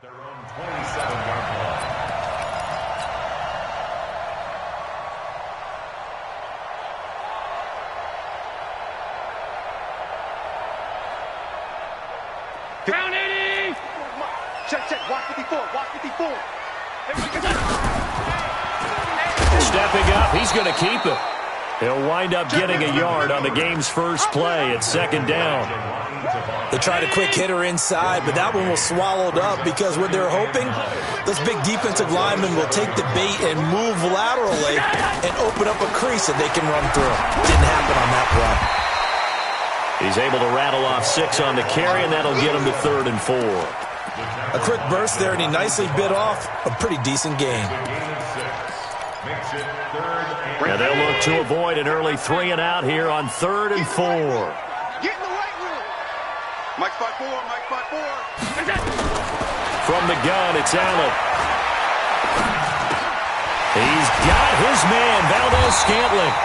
Their own 27-yard line. Down 80! Check. Watch 54. Watch 54. Stepping up, he's going to keep it. He'll wind up getting a yard on the game's first play at second down. They tried a quick hitter inside, but that one was swallowed up because what they're hoping, those big defensive linemen will take the bait and move laterally and open up a crease that they can run through. Didn't happen on that play. He's able to rattle off 6 on the carry, and that'll get him to 3rd and 4. A quick burst there, and he nicely bit off a pretty decent gain. Now they'll look to avoid an early 3 and out here on 3rd and 4. Get in the right room. Mike 5-4. From the gun, it's Allen. He's got his man, Valdez-Scantling.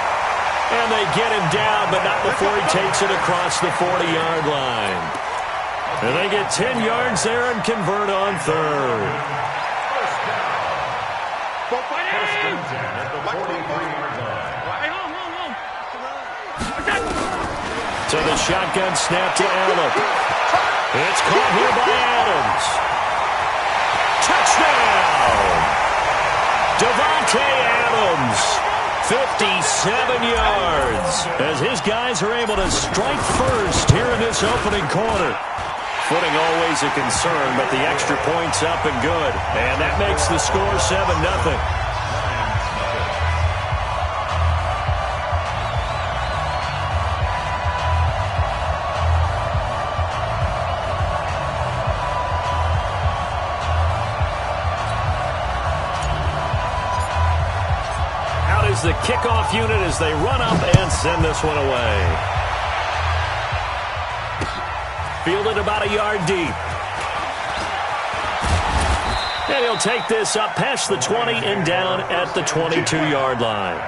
And they get him down, but not before he takes it across the 40-yard line. And they get 10 yards there and convert on 3rd. To the shotgun snap to Allen. It's caught here by Adams. Touchdown! Devontae Adams, 57 yards, as his guys are able to strike first here in this opening quarter. Footing always a concern, but the extra point's up and good. And that makes the score 7-0. The kickoff unit as they run up and send this one away. Fielded about a yard deep. And he'll take this up past the 20 and down at the 22-yard line.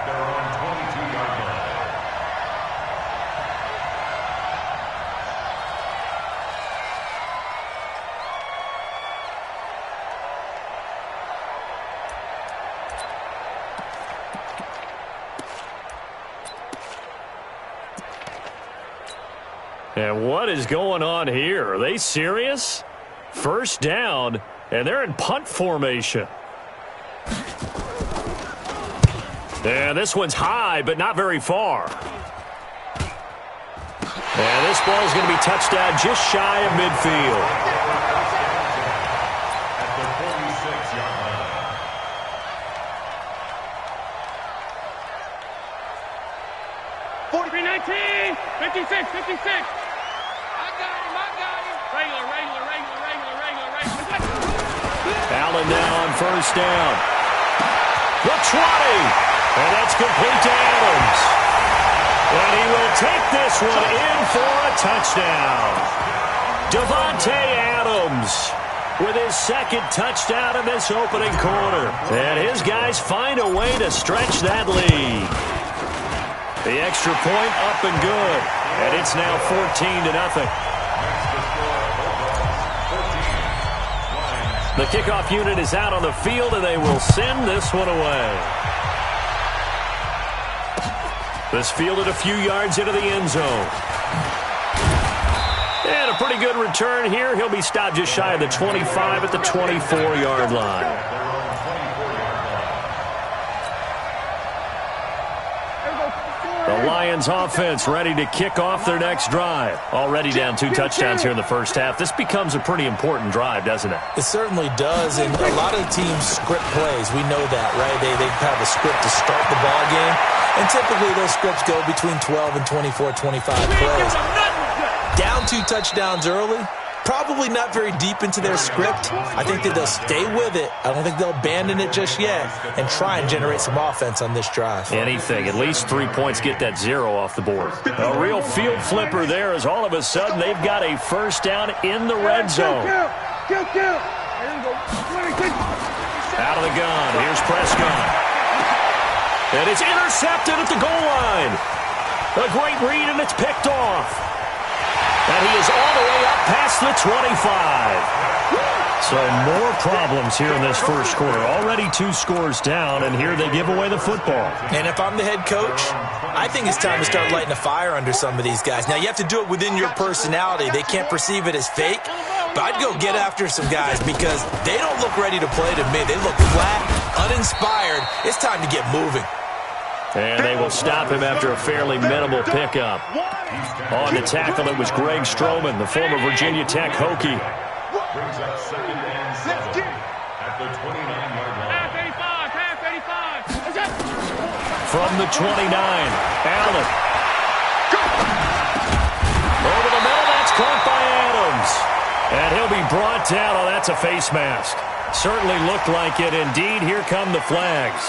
And what is going on here? Are they serious? First down, and they're in punt formation. And this one's high, but not very far. And this ball is going to be touched down just shy of midfield. At the 46-yard line. 43-19, 56. Allen now on first down. The 20. And that's complete to Adams. And he will take this one in for a touchdown. Devontae Adams with his second touchdown in this opening quarter. And his guys find a way to stretch that lead. The extra point up and good. And it's now 14-0. The kickoff unit is out on the field, and they will send this one away. This fielded a few yards into the end zone. And a pretty good return here. He'll be stopped just shy of the 25 at the 24-yard line. The Lions offense ready to kick off their next drive. Already down 2 touchdowns here in the first half. This becomes a pretty important drive, doesn't it? It certainly does, and a lot of teams script plays. We know that, right? They have a script to start the ball game, and typically those scripts go between 12 and 24, 25 plays. Down 2 touchdowns early, probably not very deep into their script. I think that they'll stay with it. I don't think they'll abandon it just yet and try and generate some offense on this drive. Anything. At least 3 points, get that 0 off the board. A real field flipper there as all of a sudden they've got a first down in the red zone. Out of the gun. Here's Prescott. And it's intercepted at the goal line. A great read, and it's picked off. And he is all the way up past the 25. So more problems here in this first quarter. Already 2 scores down, and here they give away the football. And if I'm the head coach, I think it's time to start lighting a fire under some of these guys. Now, you have to do it within your personality. They can't perceive it as fake. But I'd go get after some guys because they don't look ready to play to me. They look flat, uninspired. It's time to get moving. And they will stop him after a fairly minimal pickup. On the tackle, it was Greg Stroman, the former Virginia Tech Hokie. Brings up 2nd and 7 at the 29-yard line. Half 85. From the 29, Allen. Over the middle, that's caught by Adams. And he'll be brought down. Oh, that's a face mask. Certainly looked like it. Indeed, here come the flags.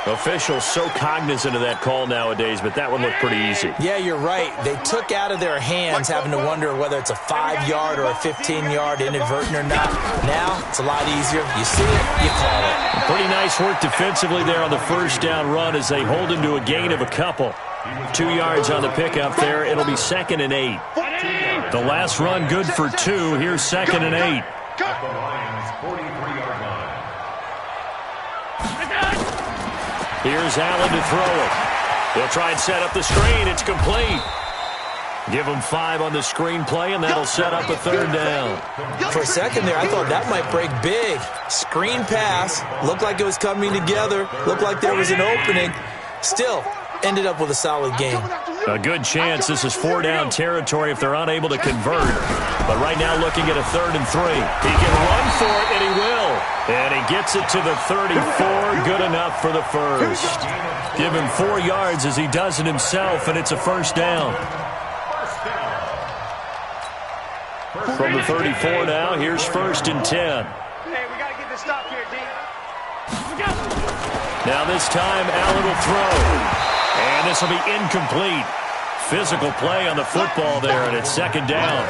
Officials so cognizant of that call nowadays, but that one looked pretty easy. Yeah, you're right. They took out of their hands having to wonder whether it's a 5-yard or a 15-yard inadvertent or not. Now, it's a lot easier. You see it, you call it. Pretty nice work defensively there on the first down run as they hold him to a gain of a couple. 2 yards on the pickup there. It'll be 2nd and 8. The last run good for 2. Here's 2nd and 8. At the Lions' 43-yard line. Here's Allen to throw it. They'll try and set up the screen. It's complete. Give them 5 on the screenplay, and that'll set up a 3rd down. For a second there, I thought that might break big. Screen pass. Looked like it was coming together. Looked like there was an opening. Still, ended up with a solid game. A good chance this is 4-down territory if they're unable to convert. But right now looking at a 3rd and 3. He can run for it, and he will. And he gets it to the 34. Good enough for the first. Give him 4 yards as he does it himself, and it's a 1st down. From the 34 now, here's 1st and 10. Hey, we got to get this stop here, D. Now this time, Allen will throw. And this will be incomplete. Physical play on the football there, and it's 2nd down.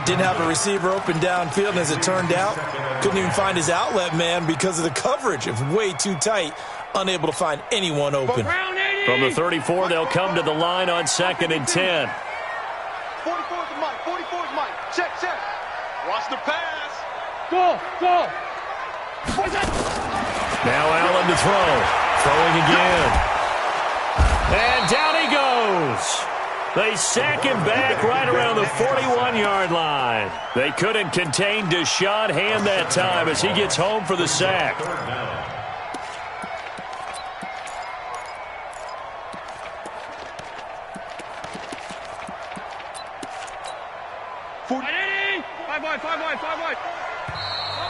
Didn't have a receiver open downfield, and as it turned out, couldn't even find his outlet man because of the coverage. It was way too tight, unable to find anyone open. From the 34, they'll come to the line on 2nd and 10. 44's Mike. 44's Mike. Check. Watch the pass. Go. Now Allen to throw. Throwing again. And down he goes. They sack him back right around the 41-yard line. They couldn't contain Deshaun Hand that time as he gets home for the sack.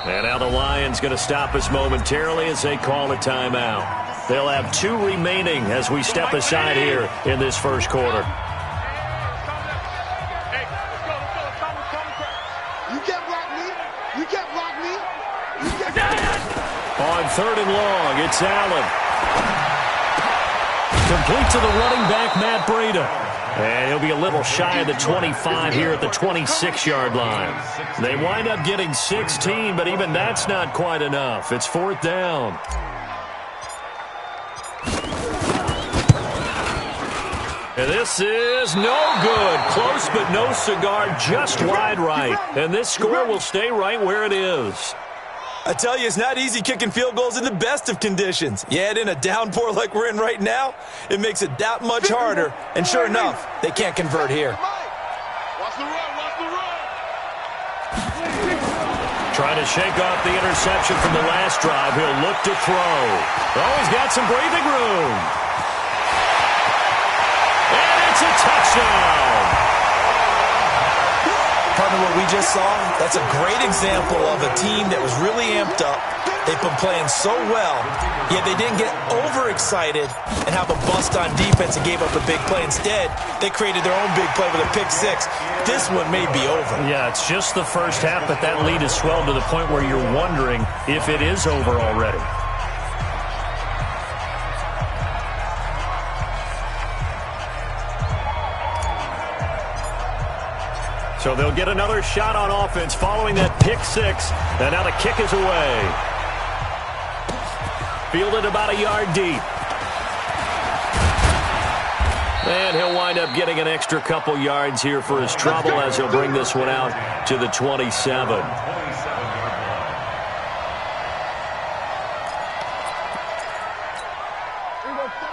And now the Lions going to stop us momentarily as they call a timeout. They'll have 2 remaining as we step aside here in this first quarter. On 3rd and long, it's Allen. Complete to the running back, Matt Breida. And he'll be a little shy of the 25 here at the 26-yard line. They wind up getting 16, but even that's not quite enough. It's 4th down. And this is no good. Close, but no cigar, just wide right. And this score will stay right where it is. I tell you, it's not easy kicking field goals in the best of conditions. You add in a downpour like we're in right now, it makes it that much harder. And sure enough, they can't convert here. Watch the run. Trying to shake off the interception from the last drive. He'll look to throw. Oh, he's got some breathing room. And it's a touchdown. Partner, what we just saw, that's a great example of a team that was really amped up. They've been playing so well, yet they didn't get overexcited and have a bust on defense and gave up a big play. Instead, they created their own big play with a pick 6. This one may be over. Yeah, it's just the first half, but that lead has swelled to the point where you're wondering if it is over already. So they'll get another shot on offense following that pick 6. And now the kick is away. Fielded about a yard deep. And he'll wind up getting an extra couple yards here for his trouble as he'll bring this one out to the 27.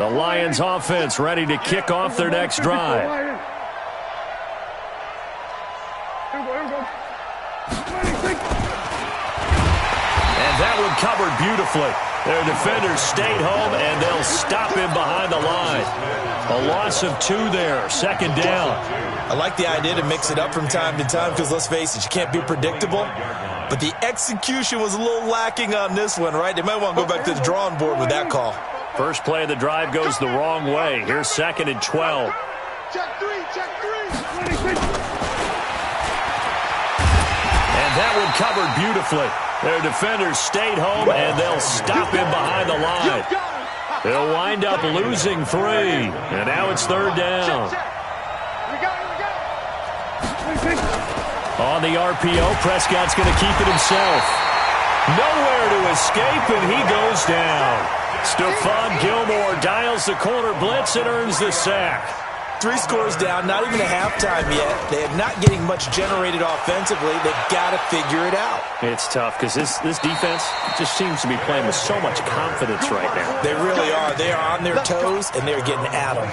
The Lions offense ready to kick off their next drive. And that one covered beautifully. Their defenders stayed home, and they'll stop him behind the line. A loss of 2 there, second down. I like the idea to mix it up from time to time because, let's face it, you can't be predictable. But the execution was a little lacking on this one, right? They might want to go back to the drawing board with that call. First play of the drive goes the wrong way. Here's 2nd and 12. Check 3, check 3. And that one covered beautifully. Their defenders stayed home, and they'll stop him behind the line. They'll wind up losing 3. And now it's 3rd down. On the RPO, Prescott's going to keep it himself. Nowhere to escape, and he goes down. Stephon Gilmore dials the corner blitz and earns the sack. 3 scores down, not even a halftime yet. They are not getting much generated offensively. They've got to figure it out. It's tough because this defense just seems to be playing with so much confidence right now. They really are. They are on their toes, and they're getting at them.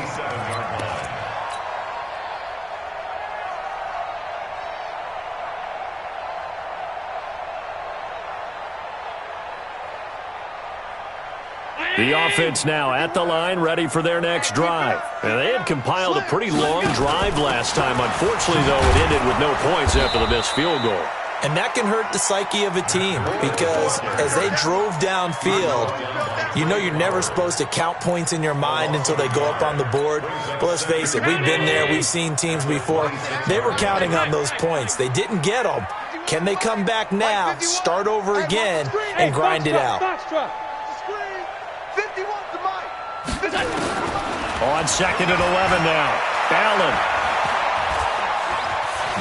The offense now at the line, ready for their next drive. And they had compiled a pretty long drive last time. Unfortunately, though, it ended with no points after the missed field goal. And that can hurt the psyche of a team because as they drove downfield, you know you're never supposed to count points in your mind until they go up on the board. But let's face it, we've been there. We've seen teams before. They were counting on those points. They didn't get them. Can they come back now, start over again, and grind it out? On 2nd and 11 now. Allen.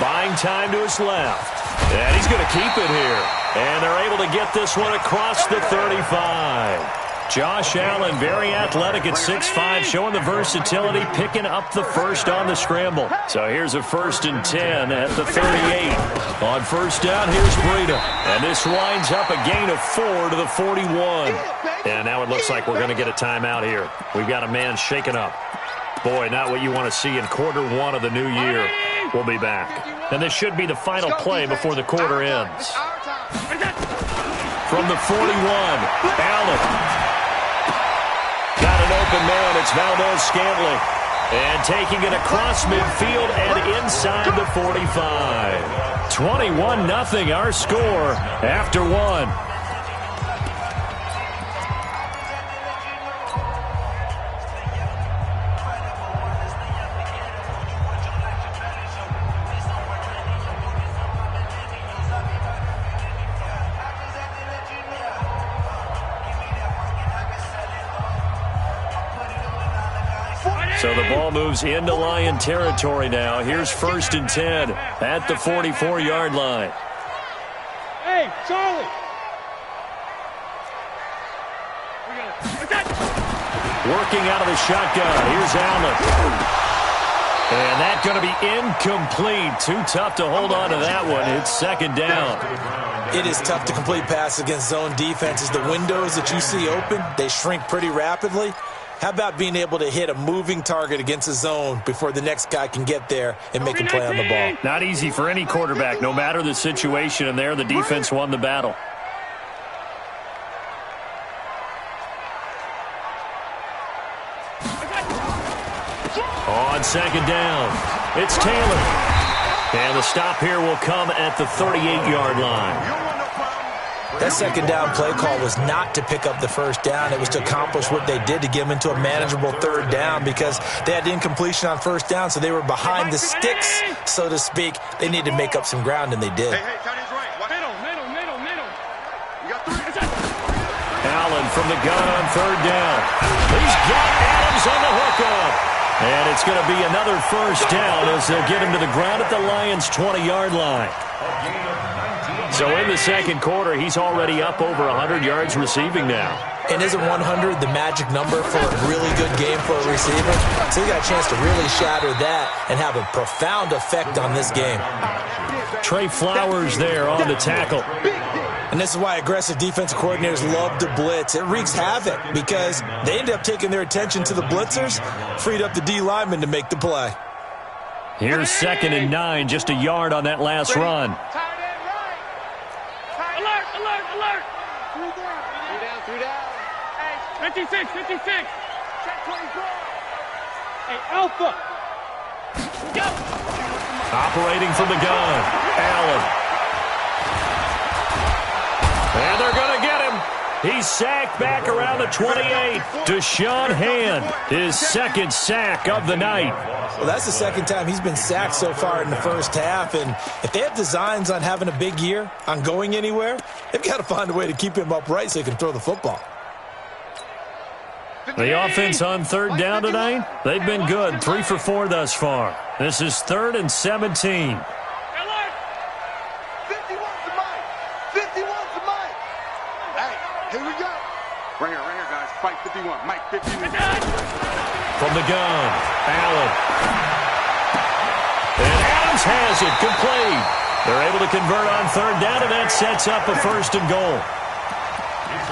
Buying time to his left. And he's going to keep it here. And they're able to get this one across the 35. Josh Allen, very athletic at 6'5", showing the versatility, picking up the first on the scramble. So here's a 1st and 10 at the 38. On 1st down, here's Breida. And this winds up a gain of 4 to the 41. And now it looks like we're going to get a timeout here. We've got a man shaken up. Boy, not what you want to see in Q1 of the new year. We'll be back. And this should be the final play before the quarter ends. From the 41, Allen. Got an open man. It's Valdez-Scantling. And taking it across midfield and inside the 45. 21-0 our score after 1. So the ball moves into Lion territory now. Here's 1st and 10 at the 44-yard line. Hey, Charlie. Working out of the shotgun. Here's Allen. And that's going to be incomplete. Too tough to hold on to that one. It's 2nd down. It is tough to complete passes against zone defenses. The windows that you see open, they shrink pretty rapidly. How about being able to hit a moving target against a zone before the next guy can get there and make a play on the ball? Not easy for any quarterback, no matter the situation, and there the defense won the battle. On 2nd down, it's Taylor. And the stop here will come at the 38-yard line. That 2nd down play call was not to pick up the 1st down. It was to accomplish what they did to get them into a manageable 3rd down because they had incompletion on 1st down, so they were behind the sticks, so to speak. They needed to make up some ground, and they did. Allen from the gun on 3rd down. He's got Adams on the hookup. And it's going to be another 1st down as they'll get him to the ground at the Lions' 20-yard line. So in the 2nd quarter, he's already up over 100 yards receiving now. And isn't 100 the magic number for a really good game for a receiver? So he got a chance to really shatter that and have a profound effect on this game. Trey Flowers there on the tackle. And this is why aggressive defensive coordinators love to blitz. It wreaks havoc because they end up taking their attention to the blitzers, freed up the D lineman to make the play. Here's 2nd and 9, just a yard on that last run. Alert, alert, alert. 3 down. Hey, 56, 56. Check 24. Hey, Alpha. Go. Operating from the gun, Allen. And they're going to get him. He's sacked back around the 28. Deshaun Hand, his 2nd sack of the night. Well, that's the 2nd time he's been sacked so far in the first half. And if they have designs on having a big year, on going anywhere, they've got to find a way to keep him upright so he can throw the football. The offense on 3rd down tonight, they've been good, 3 for 4 thus far. This is 3rd and 17. 51's the mic. 51's the mic. Hey, here we go. Right here, guys. Fight 51. Mike 51. From the gun, Allen. And Adams has it, complete. They're able to convert on 3rd down, and that sets up a 1st and goal.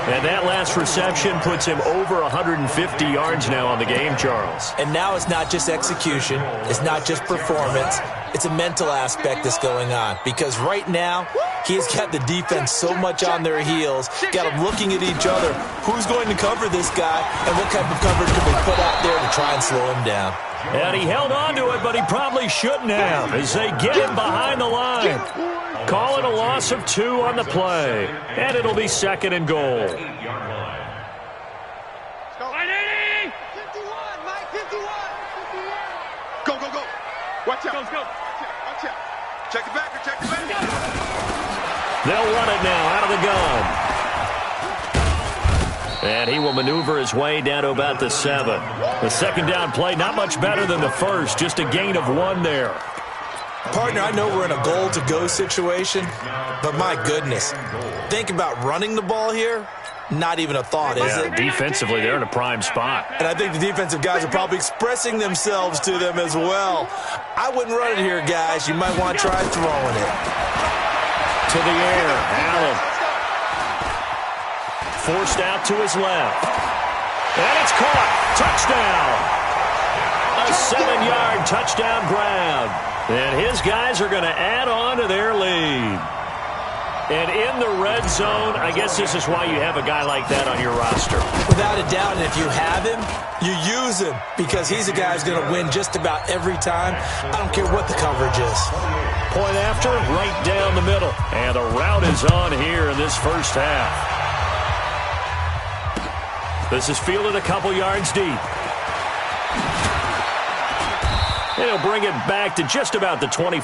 And that last reception puts him over 150 yards now on the game, Charles. And now it's not just execution. It's not just performance. It's a mental aspect that's going on. Because right now, he has got the defense so much on their heels, got them looking at each other. Who's going to cover this guy, and what type of coverage can they put out there to try and slow him down? And he held on to it, but he probably shouldn't have as they get him behind the line. Call it a loss of 2 on the play, and it'll be 2nd and goal. 51, Mike, 51. Go. Watch out. Go. Watch out. Check the back. They'll run it now out of the gun. And he will maneuver his way down to about the 7. The 2nd down play, not much better than the first, just a gain of 1 there. Partner, I know we're in a goal-to-go situation, but my goodness, think about running the ball here. Not even a thought, is it? Defensively, they're in a prime spot. And I think the defensive guys are probably expressing themselves to them as well. I wouldn't run it here, guys. You might want to try throwing it. To the air, Allen. Forced out to his left. And it's caught. Touchdown. A 7-yard touchdown grab. And his guys are going to add on to their lead. And in the red zone, I guess this is why you have a guy like that on your roster. Without a doubt, and if you have him, you use him because he's a guy who's going to win just about every time. I don't care what the coverage is. Point after, right down the middle. And the route is on here in this first half. This is fielded a couple yards deep. And he'll bring it back to just about the 25.